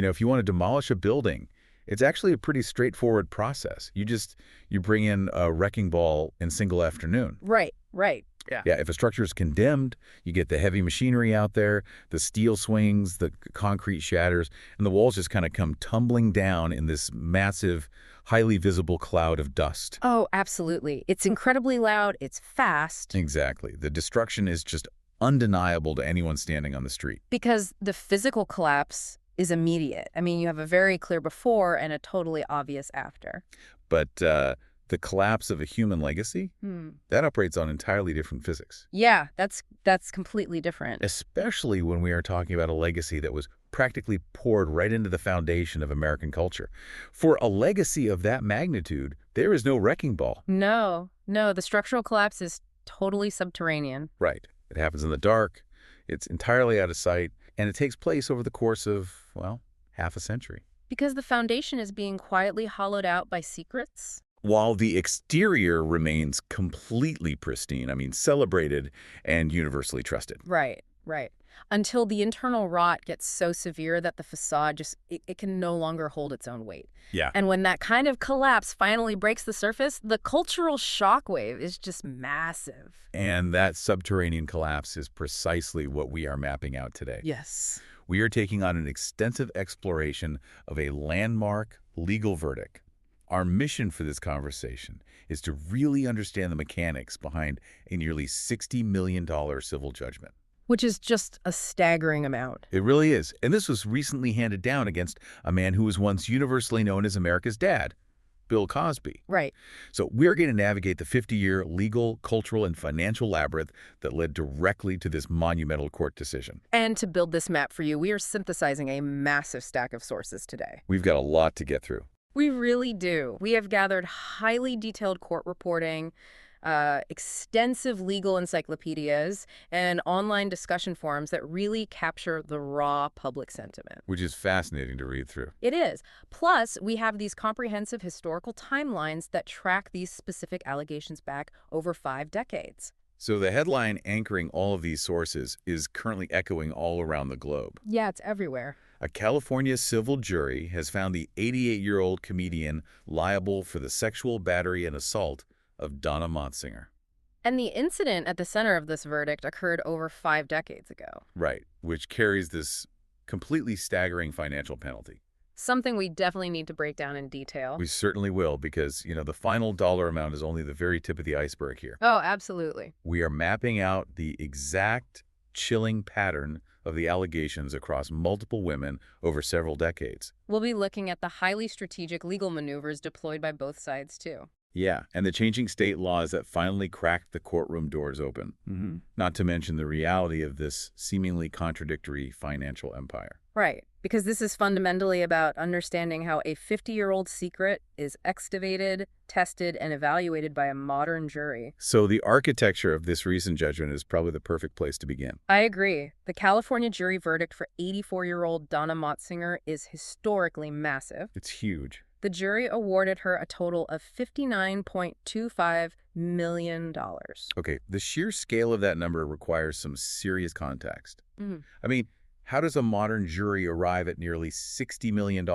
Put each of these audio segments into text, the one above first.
If you want to demolish a building, it's actually a pretty straightforward process. You bring in a wrecking ball in single afternoon. Right, right. Yeah. Yeah, if a structure is condemned, you get the heavy machinery out there, the steel swings, the concrete shatters, and the walls just kind of come tumbling down in this massive, highly visible cloud of dust. Oh, absolutely. It's incredibly loud. It's fast. Exactly. The destruction is just undeniable to anyone standing on the street. Because the physical collapse is immediate. I mean, you have a very clear before and a totally obvious after. But the collapse of a human legacy, that operates on entirely different physics. Yeah, that's completely different. Especially when we are talking about a legacy that was practically poured right into the foundation of American culture. For a legacy of that magnitude, there is no wrecking ball. No, the structural collapse is totally subterranean. Right. It happens in the dark, it's entirely out of sight, and it takes place over the course of, well, half a century. Because the foundation is being quietly hollowed out by secrets? While the exterior remains completely pristine, celebrated and universally trusted. Right. Until the internal rot gets so severe that the facade it can no longer hold its own weight. Yeah. And when that kind of collapse finally breaks the surface, the cultural shockwave is just massive. And that subterranean collapse is precisely what we are mapping out today. Yes. We are taking on an extensive exploration of a landmark legal verdict. Our mission for this conversation is to really understand the mechanics behind a nearly $60 million civil judgment. Which is just a staggering amount. It really is. And this was recently handed down against a man who was once universally known as America's dad, Bill Cosby. Right. So we're going to navigate the 50-year legal, cultural, and financial labyrinth that led directly to this monumental court decision. And to build this map for you, we are synthesizing a massive stack of sources today. We've got a lot to get through. We really do. We have gathered highly detailed court reporting, extensive legal encyclopedias, and online discussion forums that really capture the raw public sentiment. Which is fascinating to read through. It is. Plus, we have these comprehensive historical timelines that track these specific allegations back over 5 decades. So the headline anchoring all of these sources is currently echoing all around the globe. Yeah, it's everywhere. A California civil jury has found the 88-year-old comedian liable for the sexual battery and assault of Donna Motsinger. And the incident at the center of this verdict occurred over 5 decades ago. Right, which carries this completely staggering financial penalty. Something we definitely need to break down in detail. We certainly will, because, the final dollar amount is only the very tip of the iceberg here. Oh, absolutely. We are mapping out the exact chilling pattern of the allegations across multiple women over several decades. We'll be looking at the highly strategic legal maneuvers deployed by both sides, too. Yeah, and the changing state laws that finally cracked the courtroom doors open. Not to mention the reality of this seemingly contradictory financial empire. Right, because this is fundamentally about understanding how a 50-year-old secret is excavated, tested, and evaluated by a modern jury. So the architecture of this recent judgment is probably the perfect place to begin. I agree. The California jury verdict for 84-year-old Donna Motsinger is historically massive. It's huge. The jury awarded her a total of $59.25 million. Okay, the sheer scale of that number requires some serious context. How does a modern jury arrive at nearly $60 million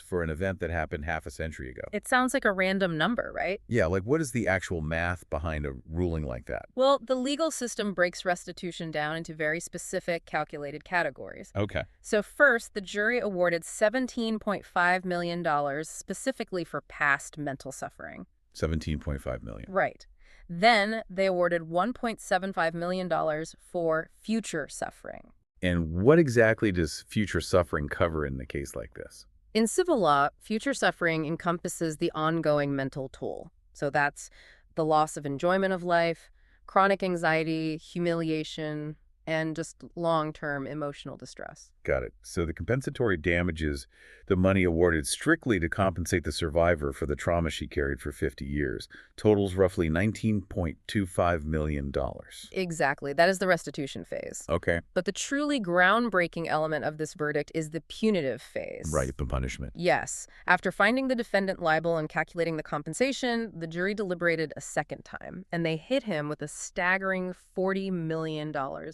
for an event that happened half a century ago? It sounds like a random number, right? Yeah, what is the actual math behind a ruling like that? Well, the legal system breaks restitution down into very specific calculated categories. Okay. So first, the jury awarded $17.5 million specifically for past mental suffering. $17.5 million. Right. Then they awarded $1.75 million for future suffering. And what exactly does future suffering cover in a case like this? In civil law, future suffering encompasses the ongoing mental toll. So that's the loss of enjoyment of life, chronic anxiety, humiliation, and just long-term emotional distress. Got it. So the compensatory damages, the money awarded strictly to compensate the survivor for the trauma she carried for 50 years, totals roughly $19.25 million. Exactly. That is the restitution phase. Okay. But the truly groundbreaking element of this verdict is the punitive phase. Right, the punishment. Yes. After finding the defendant liable and calculating the compensation, the jury deliberated a second time, and they hit him with a staggering $40 million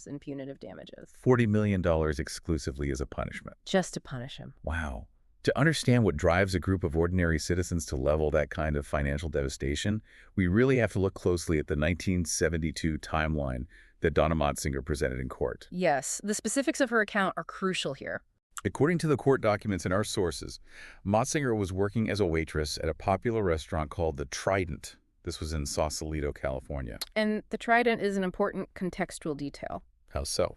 in punitive damages. $40 million exclusively as a punishment. Just to punish him. Wow. To understand what drives a group of ordinary citizens to level that kind of financial devastation, we really have to look closely at the 1972 timeline that Donna Motsinger presented in court. Yes, the specifics of her account are crucial here. According to the court documents and our sources, Motsinger was working as a waitress at a popular restaurant called the Trident. This was in Sausalito, California. And the Trident is an important contextual detail. How so?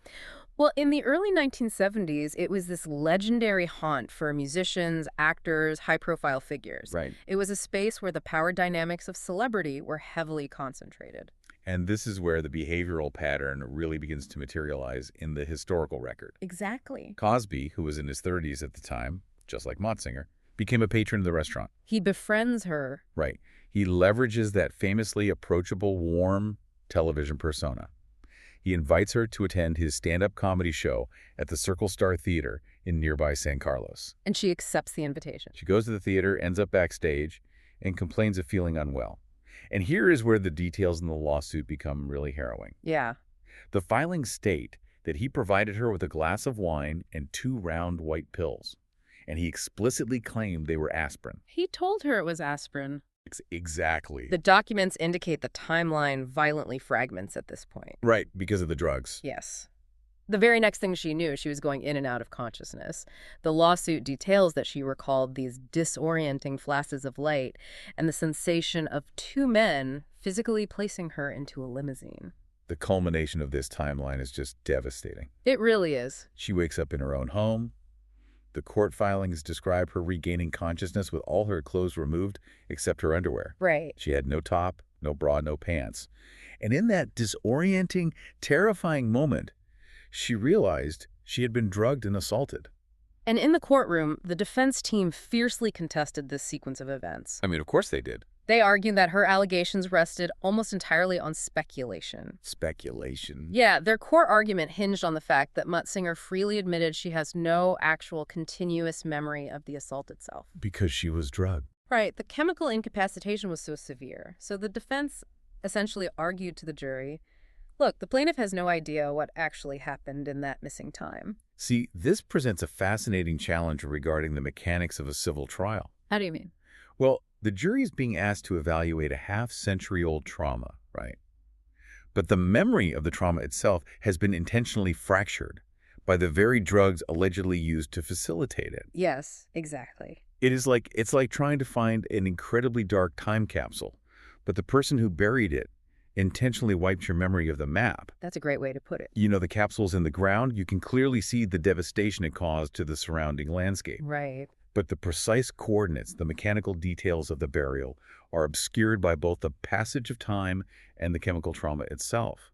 Well, in the early 1970s, it was this legendary haunt for musicians, actors, high-profile figures. Right. It was a space where the power dynamics of celebrity were heavily concentrated. And this is where the behavioral pattern really begins to materialize in the historical record. Exactly. Cosby, who was in his 30s at the time, just like Motsinger, became a patron of the restaurant. He befriends her. Right. He leverages that famously approachable, warm television persona. He invites her to attend his stand-up comedy show at the Circle Star Theater in nearby San Carlos. And she accepts the invitation. She goes to the theater, ends up backstage, and complains of feeling unwell. And here is where the details in the lawsuit become really harrowing. Yeah. The filings state that he provided her with a glass of wine and 2 round white pills, and he explicitly claimed they were aspirin. He told her it was aspirin. Exactly. The documents indicate the timeline violently fragments at this point. Right, because of the drugs. Yes. The very next thing she knew, she was going in and out of consciousness. The lawsuit details that she recalled these disorienting flashes of light and the sensation of 2 men physically placing her into a limousine. The culmination of this timeline is just devastating. It really is. She wakes up in her own home. The court filings describe her regaining consciousness with all her clothes removed except her underwear. Right. She had no top, no bra, no pants. And in that disorienting, terrifying moment, she realized she had been drugged and assaulted. And in the courtroom, the defense team fiercely contested this sequence of events. I mean, of course they did. They argued that her allegations rested almost entirely on speculation. Speculation. Yeah, their core argument hinged on the fact that Motsinger freely admitted she has no actual continuous memory of the assault itself. Because she was drugged. Right, the chemical incapacitation was so severe. So the defense essentially argued to the jury, look, the plaintiff has no idea what actually happened in that missing time. See, this presents a fascinating challenge regarding the mechanics of a civil trial. How do you mean? Well, the jury is being asked to evaluate a half-century-old trauma, right? But the memory of the trauma itself has been intentionally fractured by the very drugs allegedly used to facilitate it. Yes, exactly. It's like trying to find an incredibly dark time capsule, but the person who buried it intentionally wiped your memory of the map. That's a great way to put it. You know, the capsule's in the ground, you can clearly see the devastation it caused to the surrounding landscape. Right. But the precise coordinates, the mechanical details of the burial, are obscured by both the passage of time and the chemical trauma itself.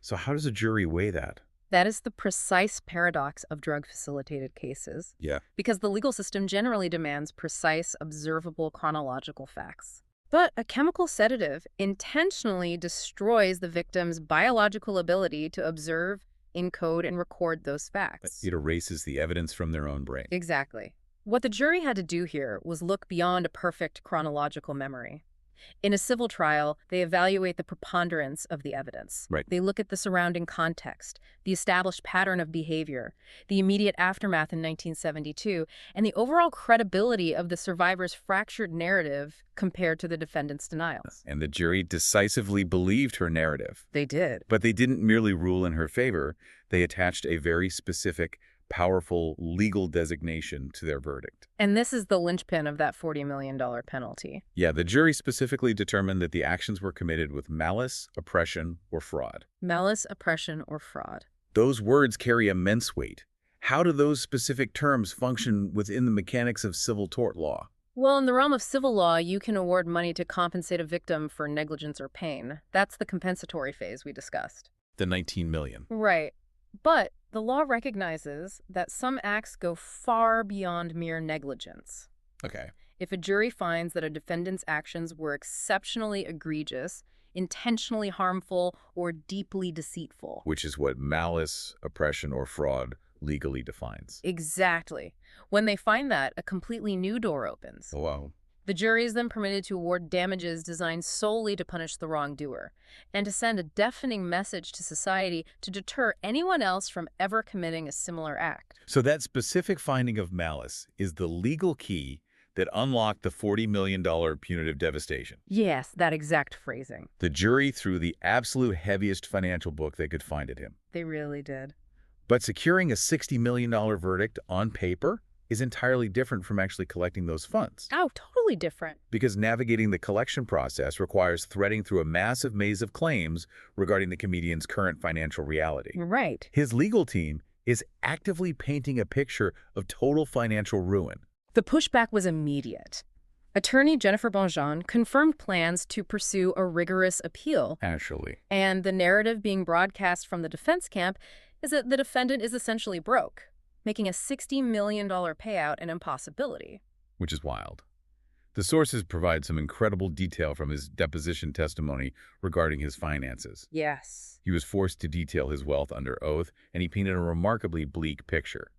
So how does a jury weigh that? That is the precise paradox of drug-facilitated cases. Yeah. Because the legal system generally demands precise, observable, chronological facts. But a chemical sedative intentionally destroys the victim's biological ability to observe, encode, and record those facts. It erases the evidence from their own brain. Exactly. What the jury had to do here was look beyond a perfect chronological memory. In a civil trial, they evaluate the preponderance of the evidence. Right. They look at the surrounding context, the established pattern of behavior, the immediate aftermath in 1972, and the overall credibility of the survivor's fractured narrative compared to the defendant's denials. And the jury decisively believed her narrative. They did. But they didn't merely rule in her favor. They attached a very specific, powerful legal designation to their verdict. And this is the linchpin of that $40 million penalty. Yeah, the jury specifically determined that the actions were committed with malice, oppression, or fraud. Malice, oppression, or fraud. Those words carry immense weight. How do those specific terms function within the mechanics of civil tort law? Well, in the realm of civil law, you can award money to compensate a victim for negligence or pain. That's the compensatory phase we discussed. The $19 million. Right. But the law recognizes that some acts go far beyond mere negligence. Okay. If a jury finds that a defendant's actions were exceptionally egregious, intentionally harmful, or deeply deceitful. Which is what malice, oppression, or fraud legally defines. Exactly. When they find that, a completely new door opens. Oh, wow. The jury is then permitted to award damages designed solely to punish the wrongdoer and to send a deafening message to society to deter anyone else from ever committing a similar act. So that specific finding of malice is the legal key that unlocked the $40 million punitive devastation. Yes, that exact phrasing. The jury threw the absolute heaviest financial book they could find at him. They really did. But securing a $60 million verdict on paper is entirely different from actually collecting those funds. Oh, totally different. Because navigating the collection process requires threading through a massive maze of claims regarding the comedian's current financial reality. Right. His legal team is actively painting a picture of total financial ruin. The pushback was immediate. Attorney Jennifer Bonjean confirmed plans to pursue a rigorous appeal. Actually. And the narrative being broadcast from the defense camp is that the defendant is essentially broke, making a $60 million payout an impossibility. Which is wild. The sources provide some incredible detail from his deposition testimony regarding his finances. Yes. He was forced to detail his wealth under oath, and he painted a remarkably bleak picture.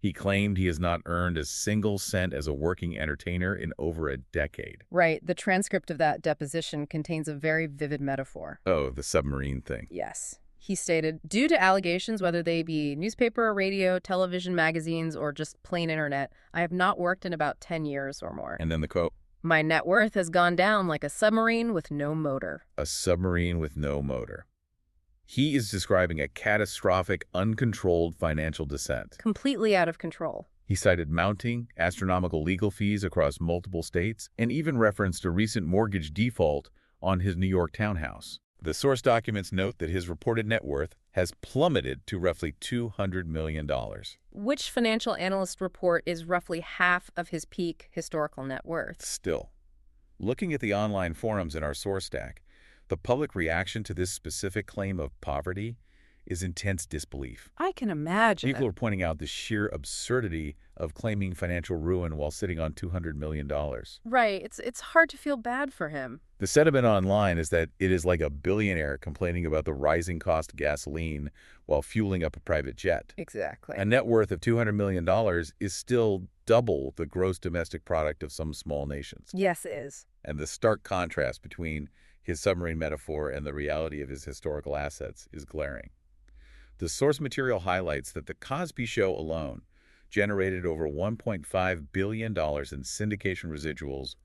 He claimed he has not earned a single cent as a working entertainer in over a decade. Right. The transcript of that deposition contains a very vivid metaphor. Oh, the submarine thing. Yes. He stated, due to allegations, whether they be newspaper, radio, television, magazines, or just plain internet, I have not worked in about 10 years or more. And then the quote, My net worth has gone down like a submarine with no motor. a submarine with no motor. He is describing a catastrophic, uncontrolled financial descent. Completely out of control. He cited mounting astronomical legal fees across multiple states and even referenced a recent mortgage default on his New York townhouse. The source documents note that his reported net worth has plummeted to roughly $200 million. Which financial analyst report is roughly half of his peak historical net worth. Still, looking at the online forums in our source stack, the public reaction to this specific claim of poverty is intense disbelief. I can imagine. People are pointing out the sheer absurdity of claiming financial ruin while sitting on $200 million. Right. It's hard to feel bad for him. The sentiment online is that it is like a billionaire complaining about the rising cost of gasoline while fueling up a private jet. Exactly. A net worth of $200 million is still double the gross domestic product of some small nations. Yes, it is. And the stark contrast between his submarine metaphor and the reality of his historical assets is glaring. The source material highlights that the Cosby Show alone generated over $1.5 billion in syndication residuals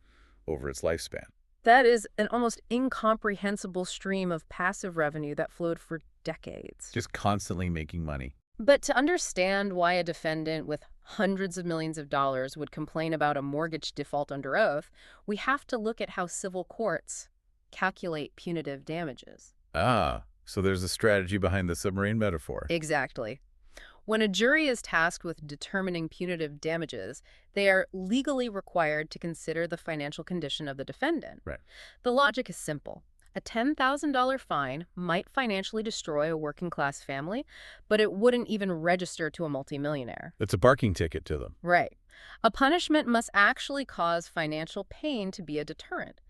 over its lifespan. That is an almost incomprehensible stream of passive revenue that flowed for decades. Just constantly making money. But to understand why a defendant with hundreds of millions of dollars would complain about a mortgage default under oath, we have to look at how civil courts calculate punitive damages. Ah, so there's a strategy behind the submarine metaphor. Exactly. When a jury is tasked with determining punitive damages, they are legally required to consider the financial condition of the defendant. Right. The logic is simple. A $10,000 fine might financially destroy a working-class family, but it wouldn't even register to a multimillionaire. It's a parking ticket to them. Right. A punishment must actually cause financial pain to be a deterrent.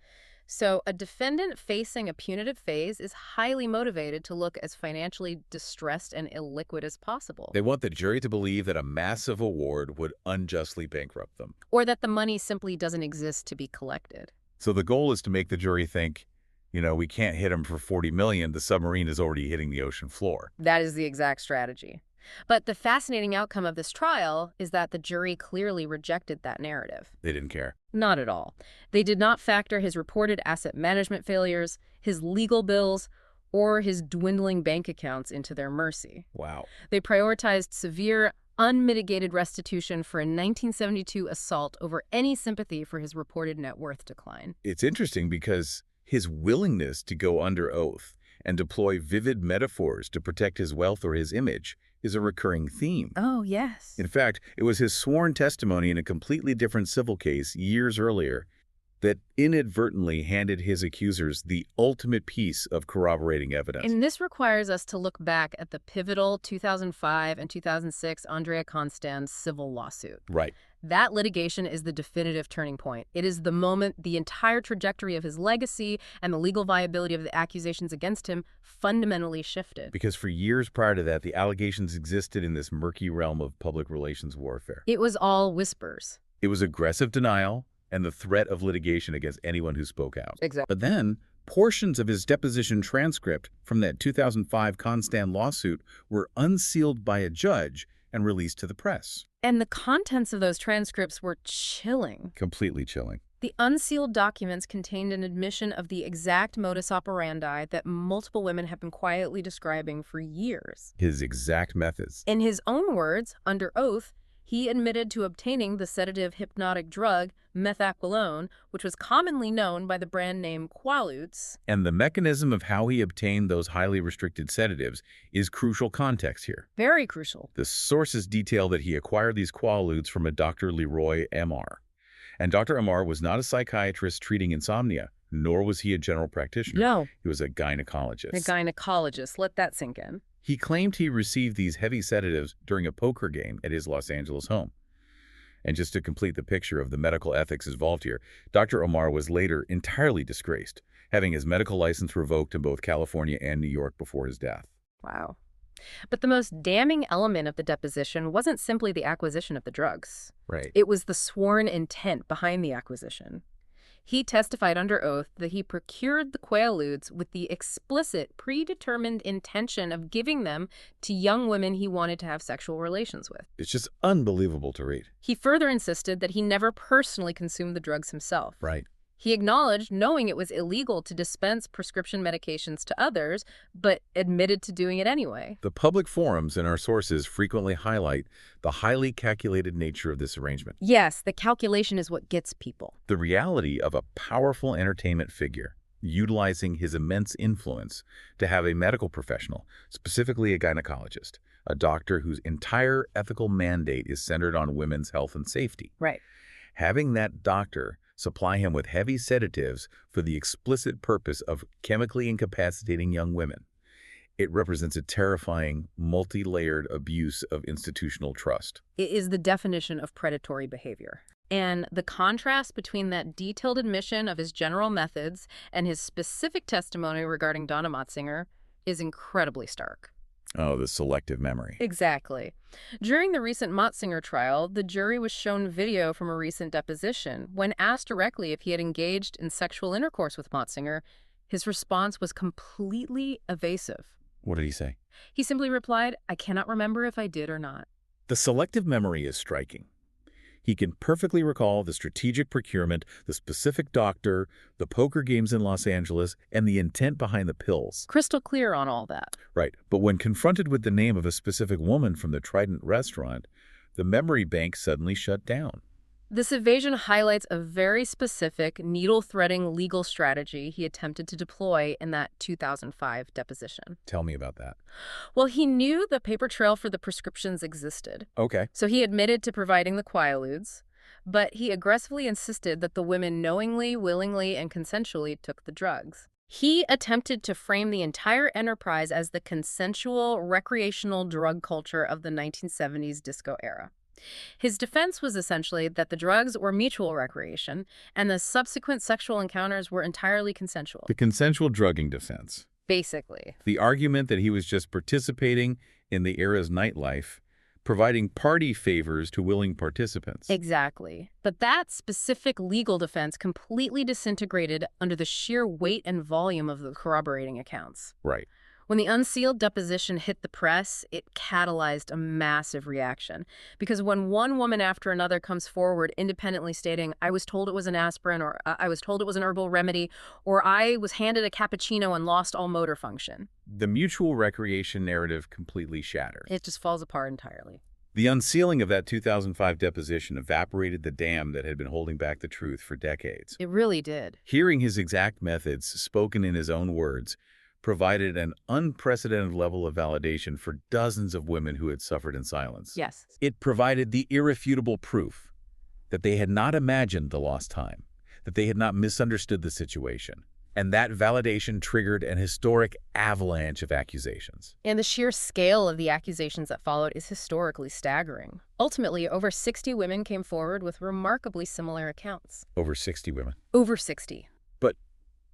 So a defendant facing a punitive phase is highly motivated to look as financially distressed and illiquid as possible. They want the jury to believe that a massive award would unjustly bankrupt them. Or that the money simply doesn't exist to be collected. So the goal is to make the jury think, we can't hit him for $40 million. The submarine is already hitting the ocean floor. That is the exact strategy. But the fascinating outcome of this trial is that the jury clearly rejected that narrative. They didn't care. Not at all. They did not factor his reported asset management failures, his legal bills, or his dwindling bank accounts into their mercy. Wow. They prioritized severe, unmitigated restitution for a 1972 assault over any sympathy for his reported net worth decline. It's interesting because his willingness to go under oath and deploy vivid metaphors to protect his wealth or his image is a recurring theme. Oh, yes. In fact, it was his sworn testimony in a completely different civil case years earlier that inadvertently handed his accusers the ultimate piece of corroborating evidence. And this requires us to look back at the pivotal 2005 and 2006 Andrea Constan's civil lawsuit. Right. That litigation is the definitive turning point. It is the moment the entire trajectory of his legacy and the legal viability of the accusations against him fundamentally shifted. Because for years prior to that, the allegations existed in this murky realm of public relations warfare. It was all whispers. It was aggressive denial and the threat of litigation against anyone who spoke out. Exactly. But then, portions of his deposition transcript from that 2005 Constan lawsuit were unsealed by a judge and released to the press. And the contents of those transcripts were chilling. Completely chilling. The unsealed documents contained an admission of the exact modus operandi that multiple women have been quietly describing for years. His exact methods. In his own words, under oath, he admitted to obtaining the sedative hypnotic drug methaqualone, which was commonly known by the brand name Quaaludes. And the mechanism of how he obtained those highly restricted sedatives is crucial context here. Very crucial. The sources detail that he acquired these Quaaludes from a Dr. Leroy Mr. And Dr. Mr. was not a psychiatrist treating insomnia, nor was he a general practitioner. No. He was a gynecologist. A gynecologist. Let that sink in. He claimed he received these heavy sedatives during a poker game at his Los Angeles home. And just to complete the picture of the medical ethics involved here, Dr. Mr. was later entirely disgraced, having his medical license revoked in both California and New York before his death. Wow. But the most damning element of the deposition wasn't simply the acquisition of the drugs. Right. It was the sworn intent behind the acquisition. He testified under oath that he procured the Quaaludes with the explicit, predetermined intention of giving them to young women he wanted to have sexual relations with. It's just unbelievable to read. He further insisted that he never personally consumed the drugs himself. Right. He acknowledged knowing it was illegal to dispense prescription medications to others, but admitted to doing it anyway. The public forums in our sources frequently highlight the highly calculated nature of this arrangement. Yes, the calculation is what gets people. The reality of a powerful entertainment figure utilizing his immense influence to have a medical professional, specifically a gynecologist, a doctor whose entire ethical mandate is centered on women's health and safety. Right. Having that doctor supply him with heavy sedatives for the explicit purpose of chemically incapacitating young women. It represents a terrifying, multi-layered abuse of institutional trust. It is the definition of predatory behavior. And the contrast between that detailed admission of his general methods and his specific testimony regarding Donna Motsinger is incredibly stark. Oh, the selective memory. Exactly. During the recent Motsinger trial, the jury was shown video from a recent deposition. When asked directly if he had engaged in sexual intercourse with Motsinger, his response was completely evasive. What did he say? He simply replied, "I cannot remember if I did or not." The selective memory is striking. He can perfectly recall the strategic procurement, the specific doctor, the poker games in Los Angeles, and the intent behind the pills. Crystal clear on all that. Right. But when confronted with the name of a specific woman from the Trident restaurant, the memory bank suddenly shut down. This evasion highlights a very specific, needle-threading legal strategy he attempted to deploy in that 2005 deposition. Tell me about that. Well, he knew the paper trail for the prescriptions existed. Okay. So he admitted to providing the Quaaludes, but he aggressively insisted that the women knowingly, willingly, and consensually took the drugs. He attempted to frame the entire enterprise as the consensual, recreational drug culture of the 1970s disco era. His defense was essentially that the drugs were mutual recreation, and the subsequent sexual encounters were entirely consensual. The consensual drugging defense. Basically. The argument that he was just participating in the era's nightlife, providing party favors to willing participants. Exactly. But that specific legal defense completely disintegrated under the sheer weight and volume of the corroborating accounts. Right. When the unsealed deposition hit the press, it catalyzed a massive reaction. Because when one woman after another comes forward independently stating, "I was told it was an aspirin," or "I was told it was an herbal remedy," or "I was handed a cappuccino and lost all motor function," The mutual recreation narrative completely shattered. it just falls apart entirely. The unsealing of that 2005 deposition evaporated the dam that had been holding back the truth for decades. It really did. Hearing his exact methods, spoken in his own words, provided an unprecedented level of validation for dozens of women who had suffered in silence. Yes. It provided the irrefutable proof that they had not imagined the lost time, that they had not misunderstood the situation. And that validation triggered an historic avalanche of accusations. And the sheer scale of the accusations that followed is historically staggering. Ultimately, over 60 women came forward with remarkably similar accounts. Over 60 women. Over 60. But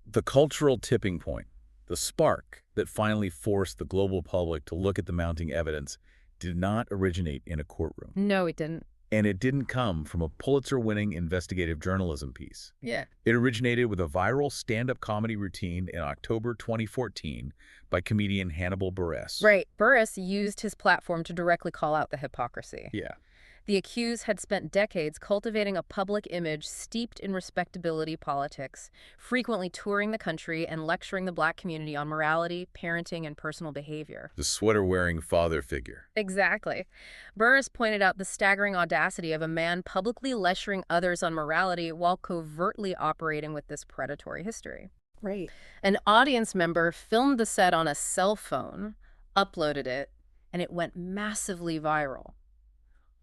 the cultural tipping point, the spark that finally forced the global public to look at the mounting evidence, did not originate in a courtroom. No, it didn't. And it didn't come from a Pulitzer-winning investigative journalism piece. Yeah. It originated with a viral stand-up comedy routine in October 2014 by comedian Hannibal Buress. Right. Burris used his platform to directly call out the hypocrisy. Yeah. The accused had spent decades cultivating a public image steeped in respectability politics, frequently touring the country and lecturing the Black community on morality, parenting, and personal behavior. The sweater-wearing father figure. Exactly. Burris pointed out the staggering audacity of a man publicly lecturing others on morality while covertly operating with this predatory history. Right. An audience member filmed the set on a cell phone, uploaded it, and it went massively viral.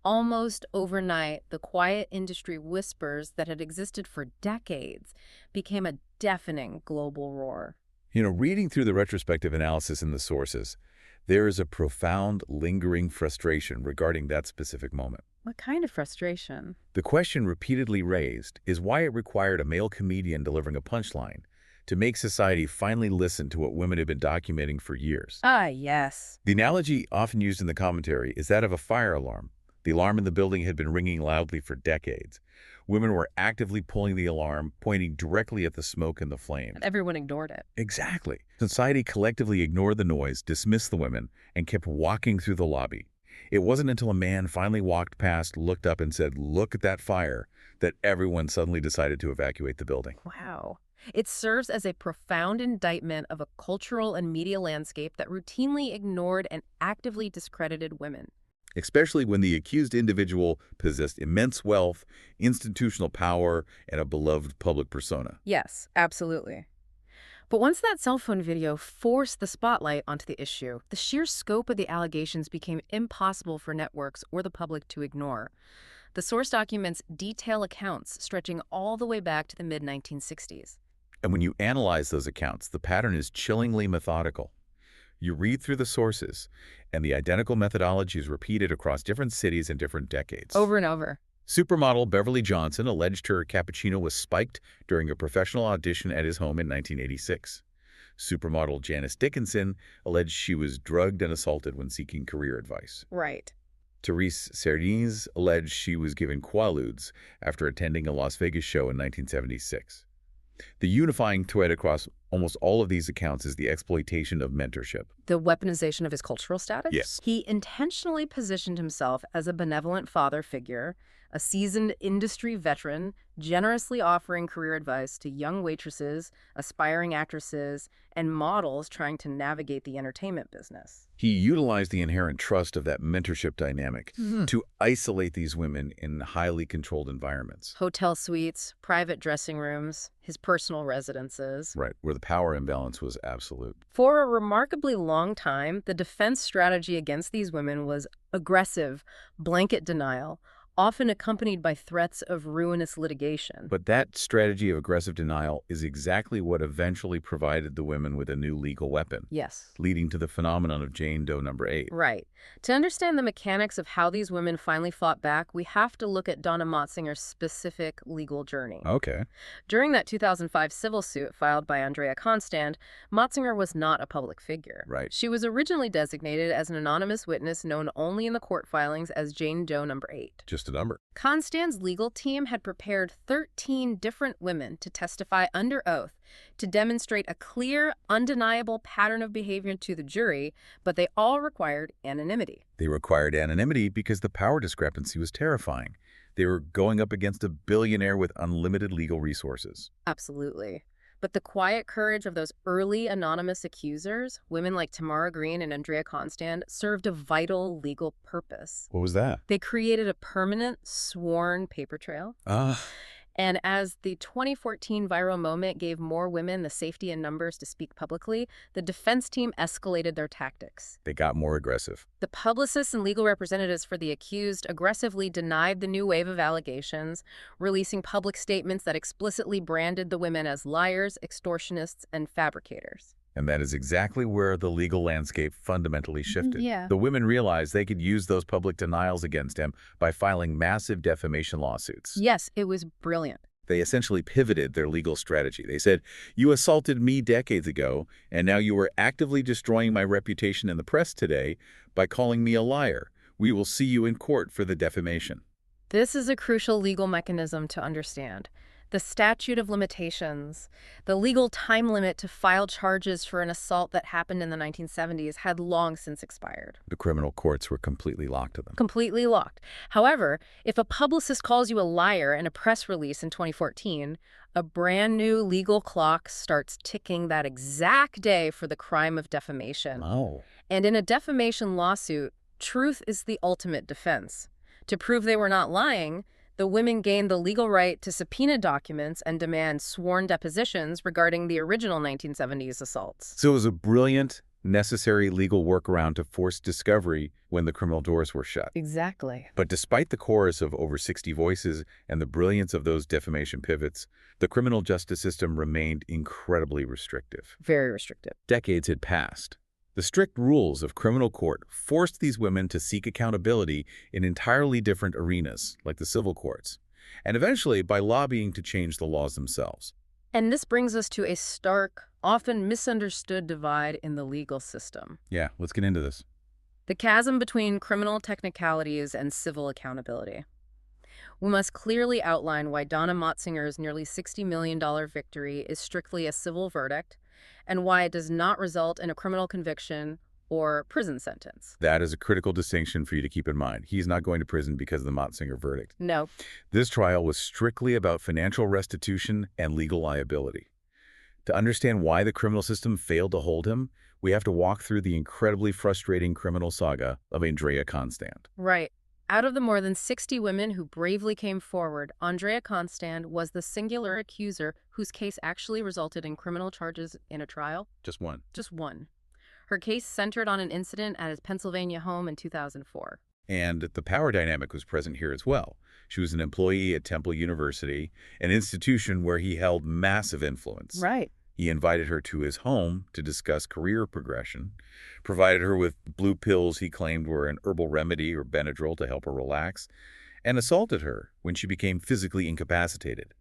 Almost overnight, the quiet industry whispers that had existed for decades became a deafening global roar. Reading through the retrospective analysis in the sources, there is a profound, lingering frustration regarding that specific moment. What kind of frustration? The question repeatedly raised is why it required a male comedian delivering a punchline to make society finally listen to what women had been documenting for years. Ah, yes. The analogy often used in the commentary is that of a fire alarm. The alarm in the building had been ringing loudly for decades. Women were actively pulling the alarm, pointing directly at the smoke and the flames. And everyone ignored it. Exactly. Society collectively ignored the noise, dismissed the women, and kept walking through the lobby. It wasn't until a man finally walked past, looked up, and said, "Look at that fire," that everyone suddenly decided to evacuate the building. Wow. It serves as a profound indictment of a cultural and media landscape that routinely ignored and actively discredited women. Especially when the accused individual possessed immense wealth, institutional power, and a beloved public persona. Yes, absolutely. But once that cell phone video forced the spotlight onto the issue, the sheer scope of the allegations became impossible for networks or the public to ignore. The source documents detail accounts stretching all the way back to the mid-1960s. And when you analyze those accounts, the pattern is chillingly methodical. You read through the sources, and the identical methodology is repeated across different cities and different decades. Over and over. Supermodel Beverly Johnson alleged her cappuccino was spiked during a professional audition at his home in 1986. Supermodel Janice Dickinson alleged she was drugged and assaulted when seeking career advice. Right. Therese Sardines alleged she was given quaaludes after attending a Las Vegas show in 1976. The unifying thread across almost all of these accounts is the exploitation of mentorship. The weaponization of his cultural status? Yes. He intentionally positioned himself as a benevolent father figure, a seasoned industry veteran, generously offering career advice to young waitresses, aspiring actresses, and models trying to navigate the entertainment business. He utilized the inherent trust of that mentorship dynamic to isolate these women in highly controlled environments. Hotel suites, private dressing rooms, his personal residences. Right, where the power imbalance was absolute. For a remarkably long time, the defense strategy against these women was aggressive, blanket denial, often accompanied by threats of ruinous litigation. But that strategy of aggressive denial is exactly what eventually provided the women with a new legal weapon, Yes. leading to the phenomenon of Jane Doe number 8. Right. To understand the mechanics of how these women finally fought back, we have to look at Donna Motsinger's specific legal journey. Okay. During that 2005 civil suit filed by Andrea Constand, Motsinger was not a public figure. Right. She was originally designated as an anonymous witness known only in the court filings as Jane Doe number 8. Just a number. Constand's legal team had prepared 13 different women to testify under oath to demonstrate a clear, undeniable pattern of behavior to the jury, but they all required anonymity. They required anonymity because the power discrepancy was terrifying. They were going up against a billionaire with unlimited legal resources. Absolutely. But the quiet courage of those early anonymous accusers, women like Tamara Green and Andrea Constand, served a vital legal purpose. What was that? They created a permanent, sworn paper trail. And as the 2014 viral moment gave more women the safety in numbers to speak publicly, the defense team escalated their tactics. They got more aggressive. The publicists and legal representatives for the accused aggressively denied the new wave of allegations, releasing public statements that explicitly branded the women as liars, extortionists, and fabricators. And that is exactly where the legal landscape fundamentally shifted. Yeah. The women realized they could use those public denials against him by filing massive defamation lawsuits. Yes, it was brilliant. They essentially pivoted their legal strategy. They said, "You assaulted me decades ago, and now you are actively destroying my reputation in the press today by calling me a liar. We will see you in court for the defamation." This is a crucial legal mechanism to understand. The statute of limitations, the legal time limit to file charges for an assault that happened in the 1970s, had long since expired. The criminal courts were completely locked to them. Completely locked. However, if a publicist calls you a liar in a press release in 2014, a brand new legal clock starts ticking that exact day for the crime of defamation. Oh. And in a defamation lawsuit, truth is the ultimate defense. To prove they were not lying, the women gained the legal right to subpoena documents and demand sworn depositions regarding the original 1970s assaults. So it was a brilliant, necessary legal workaround to force discovery when the criminal doors were shut. Exactly. But despite the chorus of over 60 voices and the brilliance of those defamation pivots, the criminal justice system remained incredibly restrictive. Very restrictive. Decades had passed. The strict rules of criminal court forced these women to seek accountability in entirely different arenas, like the civil courts, and eventually by lobbying to change the laws themselves. And this brings us to a stark, often misunderstood divide in the legal system. Yeah, let's get into this. The chasm between criminal technicalities and civil accountability. We must clearly outline why Donna Motsinger's nearly $60 million victory is strictly a civil verdict, and why it does not result in a criminal conviction or prison sentence. That is a critical distinction for you to keep in mind. He's not going to prison because of the Motsinger verdict. No. This trial was strictly about financial restitution and legal liability. To understand why the criminal system failed to hold him, we have to walk through the incredibly frustrating criminal saga of Andrea Constand. Right. Out of the more than 60 women who bravely came forward, Andrea Constand was the singular accuser whose case actually resulted in criminal charges in a trial. Just one. Just one. Her case centered on an incident at his Pennsylvania home in 2004. And the power dynamic was present here as well. She was an employee at Temple University, an institution where he held massive influence. Right. He invited her to his home to discuss career progression, provided her with blue pills he claimed were an herbal remedy or Benadryl to help her relax, and assaulted her when she became physically incapacitated.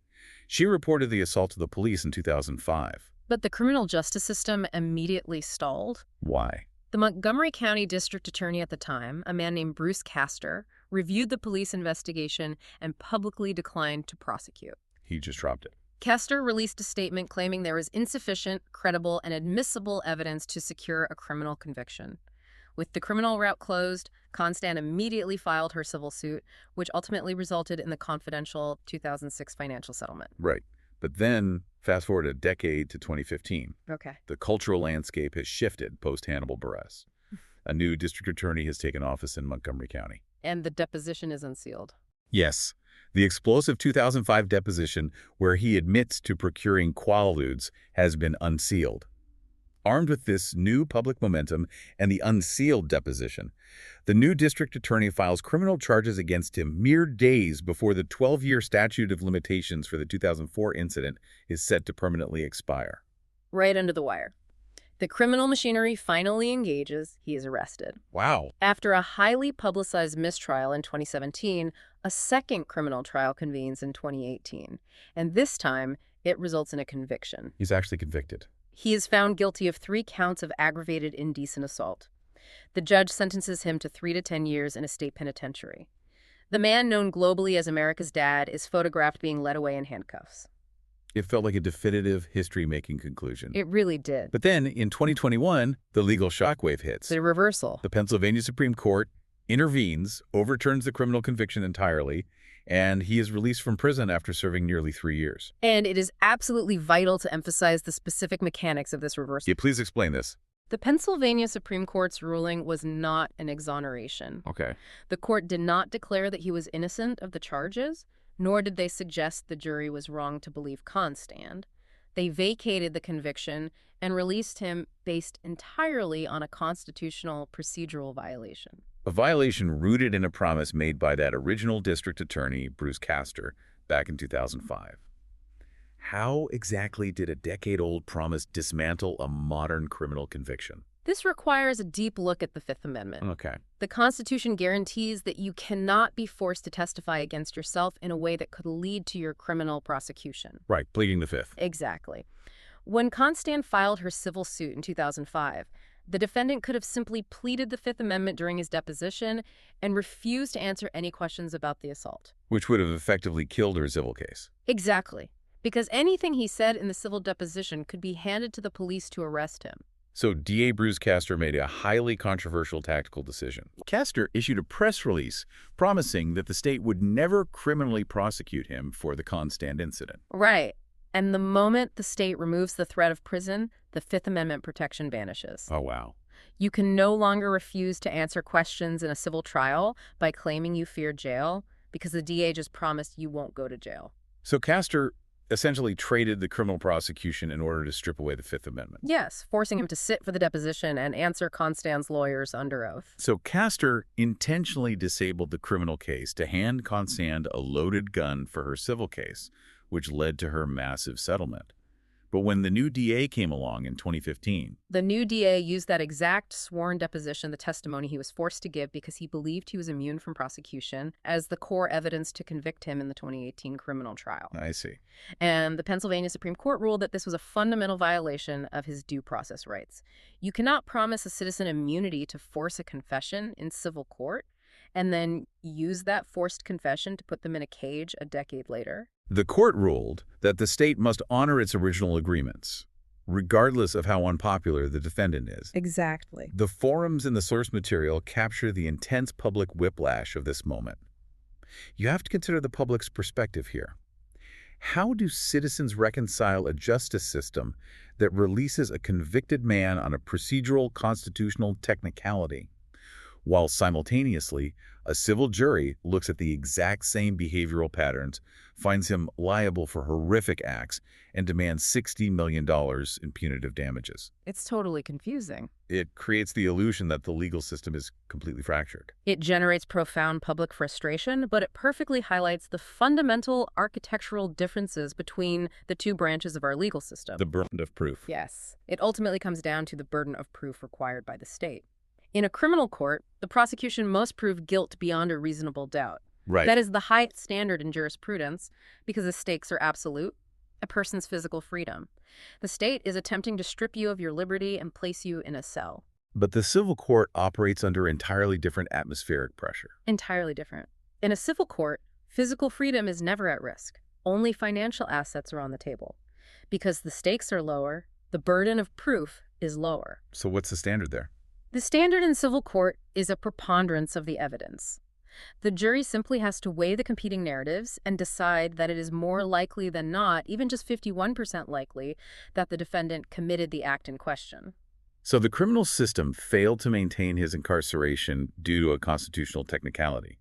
She reported the assault to the police in 2005. But the criminal justice system immediately stalled. Why? The Montgomery County District Attorney at the time, a man named Bruce Castor, reviewed the police investigation and publicly declined to prosecute. He just dropped it. Castor released a statement claiming there was insufficient, credible, and admissible evidence to secure a criminal conviction. With the criminal route closed, Constand immediately filed her civil suit, which ultimately resulted in the confidential 2006 financial settlement. Right. But then, fast forward a decade to 2015. Okay. The cultural landscape has shifted post-Hannibal Buress. A new district attorney has taken office in Montgomery County. And the deposition is unsealed. Yes, the explosive 2005 deposition where he admits to procuring quaaludes has been unsealed. Armed with this new public momentum and the unsealed deposition, the new district attorney files criminal charges against him mere days before the 12-year statute of limitations for the 2004 incident is set to permanently expire. Right under the wire. The criminal machinery finally engages. He is arrested. Wow. After a highly publicized mistrial in 2017, a second criminal trial convenes in 2018. And this time, it results in a conviction. He's actually convicted. He is found guilty of 3 counts of aggravated indecent assault. The judge sentences him to 3 to 10 years in a state penitentiary. The man known globally as America's Dad is photographed being led away in handcuffs. It felt like a definitive history-making conclusion. It really did. But then, in 2021, the legal shockwave hits. The reversal. The Pennsylvania Supreme Court intervenes, overturns the criminal conviction entirely, and he is released from prison after serving nearly 3 years. And it is absolutely vital to emphasize the specific mechanics of this reversal. Yeah, please explain this. The Pennsylvania Supreme Court's ruling was not an exoneration. Okay. The court did not declare that he was innocent of the charges, nor did they suggest the jury was wrong to believe Constand. They vacated the conviction and released him based entirely on a constitutional procedural violation. A violation rooted in a promise made by that original district attorney, Bruce Castor, back in 2005. How exactly did a decade-old promise dismantle a modern criminal conviction? This requires a deep look at the Fifth Amendment. Okay. The Constitution guarantees that you cannot be forced to testify against yourself in a way that could lead to your criminal prosecution. Right, pleading the fifth. Exactly. When Constand filed her civil suit in 2005, The defendant could have simply pleaded the Fifth Amendment during his deposition and refused to answer any questions about the assault. Which would have effectively killed her civil case. Exactly. Because anything he said in the civil deposition could be handed to the police to arrest him. So DA Bruce Castor made a highly controversial tactical decision. Castor issued a press release promising that the state would never criminally prosecute him for the Constand incident. Right. And the moment the state removes the threat of prison, the Fifth Amendment protection vanishes. Oh, wow. You can no longer refuse to answer questions in a civil trial by claiming you fear jail because the DA just promised you won't go to jail. So Castor essentially traded the criminal prosecution in order to strip away the Fifth Amendment. Yes, forcing him to sit for the deposition and answer Constand's lawyers under oath. So Castor intentionally disabled the criminal case to hand Constand a loaded gun for her civil case, which led to her massive settlement. But when the new DA came along in 2015, the new DA used that exact sworn deposition, the testimony he was forced to give because he believed he was immune from prosecution, as the core evidence to convict him in the 2018 criminal trial. I see. And the Pennsylvania Supreme Court ruled that this was a fundamental violation of his due process rights. You cannot promise a citizen immunity to force a confession in civil court and then use that forced confession to put them in a cage a decade later. The court ruled that the state must honor its original agreements, regardless of how unpopular the defendant is. Exactly. The forums in the source material capture the intense public whiplash of this moment. You have to consider the public's perspective here. How do citizens reconcile a justice system that releases a convicted man on a procedural constitutional technicality, while simultaneously a civil jury looks at the exact same behavioral patterns, finds him liable for horrific acts, and demands $60 million in punitive damages? It's totally confusing. It creates the illusion that the legal system is completely fractured. It generates profound public frustration, but it perfectly highlights the fundamental architectural differences between the two branches of our legal system. The burden of proof. Yes. It ultimately comes down to the burden of proof required by the state. In a criminal court, the prosecution must prove guilt beyond a reasonable doubt. Right. That is the highest standard in jurisprudence because the stakes are absolute, a person's physical freedom. The state is attempting to strip you of your liberty and place you in a cell. But the civil court operates under entirely different atmospheric pressure. Entirely different. In a civil court, physical freedom is never at risk. Only financial assets are on the table. Because the stakes are lower, the burden of proof is lower. So what's the standard there? The standard in civil court is a preponderance of the evidence. The jury simply has to weigh the competing narratives and decide that it is more likely than not, even just 51% likely, that the defendant committed the act in question. So the criminal system failed to maintain his incarceration due to a constitutional technicality,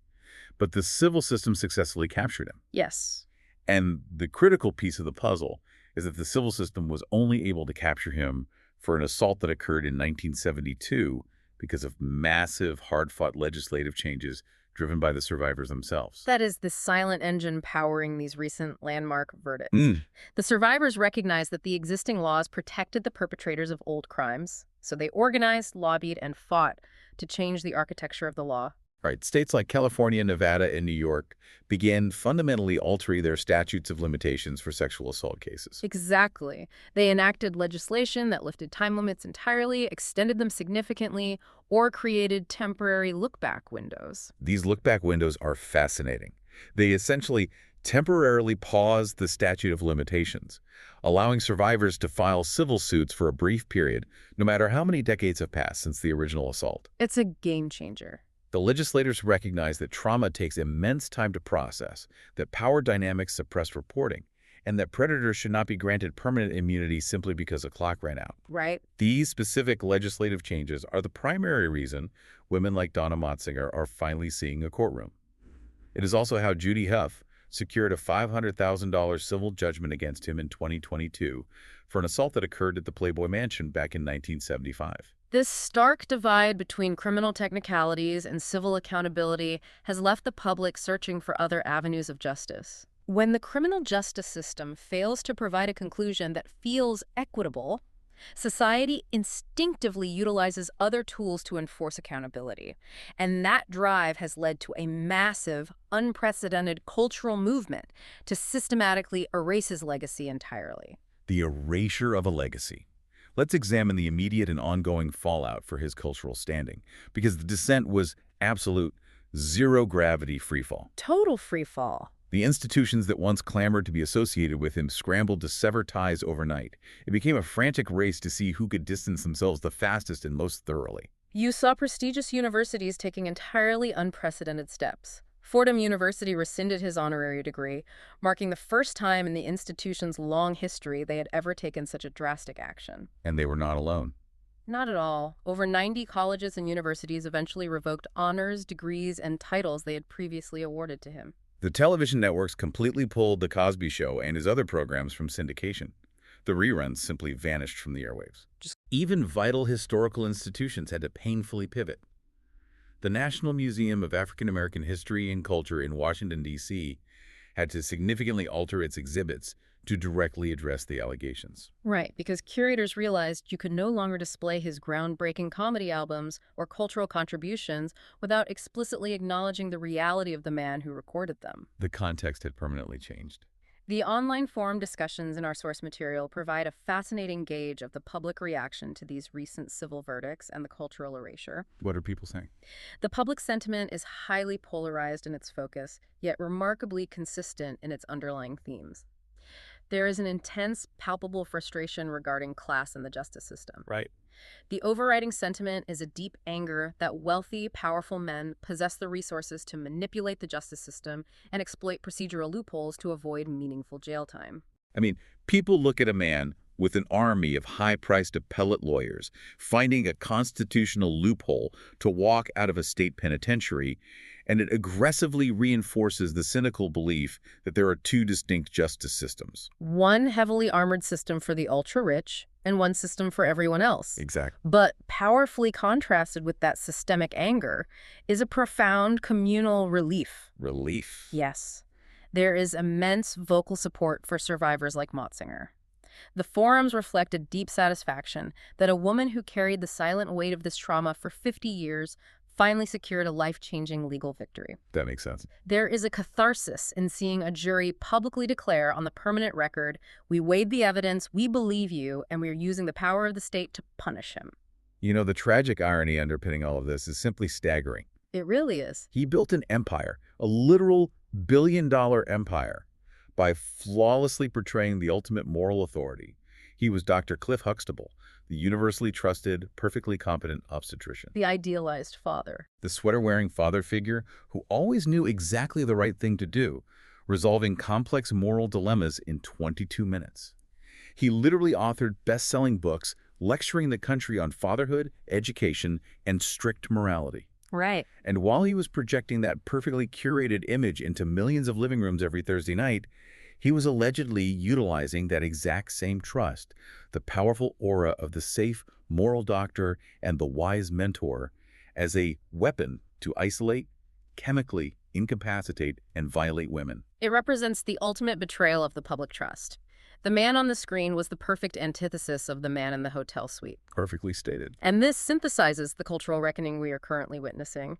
but the civil system successfully captured him. Yes. And the critical piece of the puzzle is that the civil system was only able to capture him for an assault that occurred in 1972 because of massive, hard-fought legislative changes driven by the survivors themselves. That is the silent engine powering these recent landmark verdicts. The survivors recognized that the existing laws protected the perpetrators of old crimes, so they organized, lobbied, and fought to change the architecture of the law. Right. States like California, Nevada, and New York began fundamentally altering their statutes of limitations for sexual assault cases. Exactly. They enacted legislation that lifted time limits entirely, extended them significantly, or created temporary look-back windows. These look-back windows are fascinating. They essentially temporarily pause the statute of limitations, allowing survivors to file civil suits for a brief period, no matter how many decades have passed since the original assault. It's a game changer. The legislators recognize that trauma takes immense time to process, that power dynamics suppress reporting, and that predators should not be granted permanent immunity simply because a clock ran out. Right. These specific legislative changes are the primary reason women like Donna Motsinger are finally seeing a courtroom. It is also how Judy Huff secured a $500,000 civil judgment against him in 2022 for an assault that occurred at the Playboy Mansion back in 1975. This stark divide between criminal technicalities and civil accountability has left the public searching for other avenues of justice. When the criminal justice system fails to provide a conclusion that feels equitable, society instinctively utilizes other tools to enforce accountability. And that drive has led to a massive, unprecedented cultural movement to systematically erase his legacy entirely. The erasure of a legacy. Let's examine the immediate and ongoing fallout for his cultural standing, because the descent was absolute zero-gravity freefall. Total free fall. The institutions that once clamored to be associated with him scrambled to sever ties overnight. It became a frantic race to see who could distance themselves the fastest and most thoroughly. You saw prestigious universities taking entirely unprecedented steps. Fordham University rescinded his honorary degree, marking the first time in the institution's long history they had ever taken such a drastic action. And they were not alone. Not at all. Over 90 colleges and universities eventually revoked honors, degrees, and titles they had previously awarded to him. The television networks completely pulled The Cosby Show and his other programs from syndication. The reruns simply vanished from the airwaves. Even vital historical institutions had to painfully pivot. The National Museum of African American History and Culture in Washington, D.C. had to significantly alter its exhibits to directly address the allegations. Right, because curators realized you could no longer display his groundbreaking comedy albums or cultural contributions without explicitly acknowledging the reality of the man who recorded them. The context had permanently changed. The online forum discussions in our source material provide a fascinating gauge of the public reaction to these recent civil verdicts and the cultural erasure. What are people saying? The public sentiment is highly polarized in its focus, yet remarkably consistent in its underlying themes. There is an intense, palpable frustration regarding class in the justice system. Right. The overriding sentiment is a deep anger that wealthy, powerful men possess the resources to manipulate the justice system and exploit procedural loopholes to avoid meaningful jail time. I mean, people look at a man with an army of high-priced appellate lawyers finding a constitutional loophole to walk out of a state penitentiary, and it aggressively reinforces the cynical belief that there are two distinct justice systems. One heavily armored system for the ultra-rich and one system for everyone else. Exactly. But powerfully contrasted with that systemic anger is a profound communal relief. Relief. Yes. There is immense vocal support for survivors like Motsinger. The forums reflect a deep satisfaction that a woman who carried the silent weight of this trauma for 50 years finally secured a life-changing legal victory. That makes sense. There is a catharsis in seeing a jury publicly declare on the permanent record, "We weighed the evidence, we believe you, and we are using the power of the state to punish him." You know, the tragic irony underpinning all of this is simply staggering. It really is. He built an empire, a literal billion-dollar empire, by flawlessly portraying the ultimate moral authority. He was Dr. Cliff Huxtable, the universally trusted, perfectly competent obstetrician. The idealized father. The sweater-wearing father figure who always knew exactly the right thing to do, resolving complex moral dilemmas in 22 minutes. He literally authored best-selling books lecturing the country on fatherhood, education, and strict morality. Right. And while he was projecting that perfectly curated image into millions of living rooms every Thursday night, he was allegedly utilizing that exact same trust, the powerful aura of the safe, moral doctor and the wise mentor, as a weapon to isolate, chemically incapacitate, and violate women. It represents the ultimate betrayal of the public trust. The man on the screen was the perfect antithesis of the man in the hotel suite. Perfectly stated. And this synthesizes the cultural reckoning we are currently witnessing.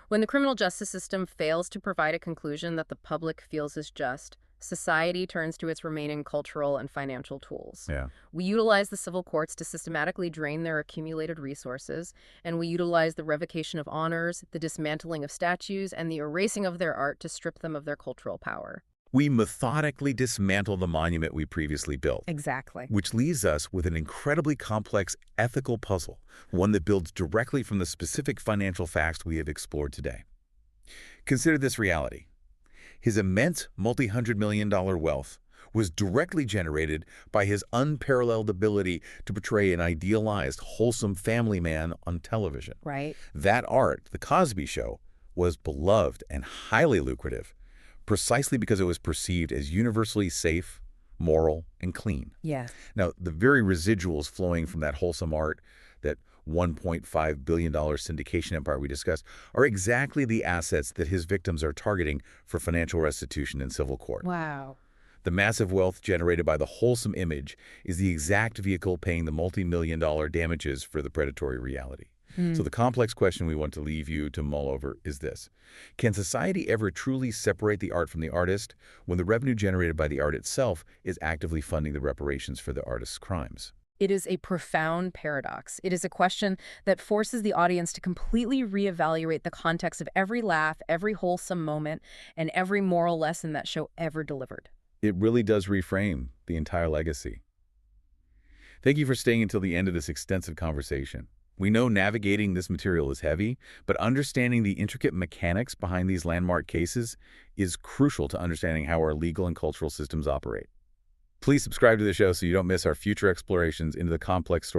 When the criminal justice system fails to provide a conclusion that the public feels is just, society turns to its remaining cultural and financial tools. Yeah. We utilize the civil courts to systematically drain their accumulated resources, and we utilize the revocation of honors, the dismantling of statues, and the erasing of their art to strip them of their cultural power. We methodically dismantle the monument we previously built. Exactly. Which leaves us with an incredibly complex ethical puzzle, one that builds directly from the specific financial facts we have explored today. Consider this reality. His immense multi-hundred-million-dollar wealth was directly generated by his unparalleled ability to portray an idealized, wholesome family man on television. Right. That art, The Cosby Show, was beloved and highly lucrative, precisely because it was perceived as universally safe, moral, and clean. Yeah. Now, the very residuals flowing from that wholesome art, that $1.5 billion syndication empire we discussed, are exactly the assets that his victims are targeting for financial restitution in civil court. Wow. The massive wealth generated by the wholesome image is the exact vehicle paying the multi-million-dollar damages for the predatory reality. So the complex question we want to leave you to mull over is this. Can society ever truly separate the art from the artist when the revenue generated by the art itself is actively funding the reparations for the artist's crimes? It is a profound paradox. It is a question that forces the audience to completely reevaluate the context of every laugh, every wholesome moment, and every moral lesson that show ever delivered. It really does reframe the entire legacy. Thank you for staying until the end of this extensive conversation. We know navigating this material is heavy, but understanding the intricate mechanics behind these landmark cases is crucial to understanding how our legal and cultural systems operate. Please subscribe to the show so you don't miss our future explorations into the complex story